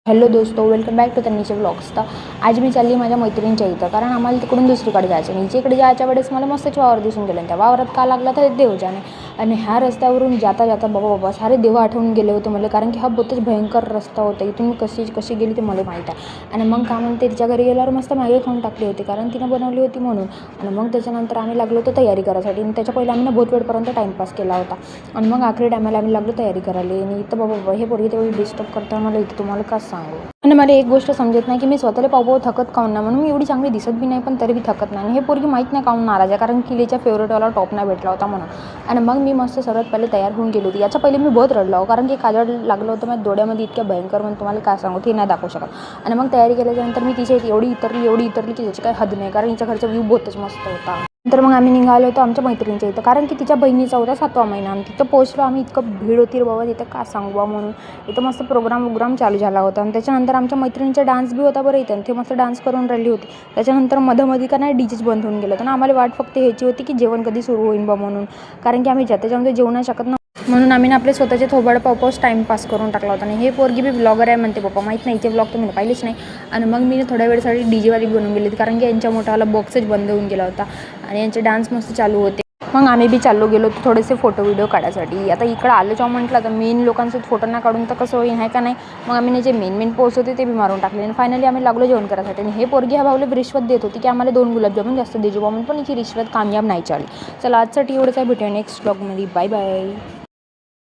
Hello दोस्तों, welcome back to तन्नीचे vlogs. तर आज मी चालली माझ्या मैत्रिणीच्या इथं, कारण आम्हाला तिकडून दुसरीकडे जायचं. आणि इकडे जायच्या वेळेस मला मस्तच वावर दिसून गेलं. त्या वावरात का लागला तर देवजाने. आणि ह्या रस्त्यावरून जाता जाता बाबा सारे देव आठवून गेले होते मला, कारण की हा बहुतच भयंकर रस्ता होता. इथून कशी गेली ते मला माहीत आहे. आणि मग काय म्हणते, तिच्या घरी गेल्यावर मस्त मॅगी खाऊन टाकली होती, कारण तिनं बनवली होती म्हणून. आणि मग त्याच्यानंतर आम्ही लागलो होतो तयारी करायसाठी. आणि त्याच्या पहिले आम्ही बहुत वेळपर्यंत टाईमपास केला होता. आणि मग आखरी टायमाला आम्ही लागलो तयारी करायला. आणि इथं बाबा हे पोरगी तेवढी डिस्टर्ब करता मला इथं, तुम्हाला का सांगू. आणि मला एक गोष्ट समजत नाही की मी स्वतःला पाहू थकत काऊन नाही, म्हणून मी एवढी चांगली दिसत बी नाही पण तरी बी थकत नाही. आणि हे पोरगी माहीत नाही काऊन नाराज आहे, कारण किलीच्या फेवरेटवाला टॉप नाही भेटला होता म्हणून. आणि मग मी मस्त सर्वात पहिले तयार होऊन गेली होती. याच्या पहिले मी बहुत रडलो, कारण की काजळ लागलं होतं माझ्या डोळ्यामध्ये इतक्या भयंकर, म्हणून तुम्हाला काय सांगू ते नाही दाखवू शकत. आणि मग तयारी केल्याच्यानंतर मी तिच्या एवढी उतरली की त्याची काही हद नाही, कारण हिच्या घरचा व्ह्यू बहुतच मस्त होता. नंतर मग आम्ही निघालो होतो आमच्या मैत्रिणीच्या इथं, कारण की तिच्या बहिणीचा होता 7वा महिना. आणि तिथं पोहोचलो आम्ही, इतकं भीड होती रे बाबा तिथं का सांगू म्हणून. इथं मस्त प्रोग्राम चालू झाला होता. आणि त्याच्यानंतर आमच्या मैत्रिणीचा डान्स बी होता बरं इथं, आणि ते मस्त डान्स करून राहिली होती. त्याच्यानंतर मध्ये का नाही डीजेच बंद होऊन गेलं होतं. आणि आम्हाला वाट फक्त ह्याची होती की जेवण कधी सुरू होईल बा म्हणून, कारण की आम्ही त्याच्यामध्ये जेवू नाही शकत ना, म्हणून आम्ही आपले स्वतःचे थोबाड पाऊस टाईमपास करून टाकला होता. आणि हे पोरगी बी ब्लॉगर आहे म्हणते पप्पा, माहीत नाही, इथे ब्लॉग तर मी पाहिलेच नाही. आणि मग मी थोड्या वेळसाठी डीजेवाली बनवून गेली होती, कारण की यांच्या मोठाला बॉक्सच बंद होऊन गेला होता. आणि यांचे डान्स मस्त चालू होते. मग आम्ही बी चालू गेलो होतो थोडेसे फोटो व्हिडिओ काढायसाठी. आता इकडं आलो जेव्हा म्हटलं तर मेन लोकांसोबत फोटो ना काढून तर कसं होईल आहे का नाही. मग आम्ही जे मेन पोस्ट होते ते बी मारून टाकले. आणि फायनली आम्ही लागलो जेवण करायसाठी. आणि हे पोरगी ह्या भाऊला रिश्वत देत होती की आम्हाला 2 गुलाबजामुन जास्त देजो म्हणून, पण हिची रिश्वत कामयाब नाही चालली. चला आजसाठी एवढंच आहे, भेटूया नेक्स्ट ब्लॉगमध्ये. Bye bye.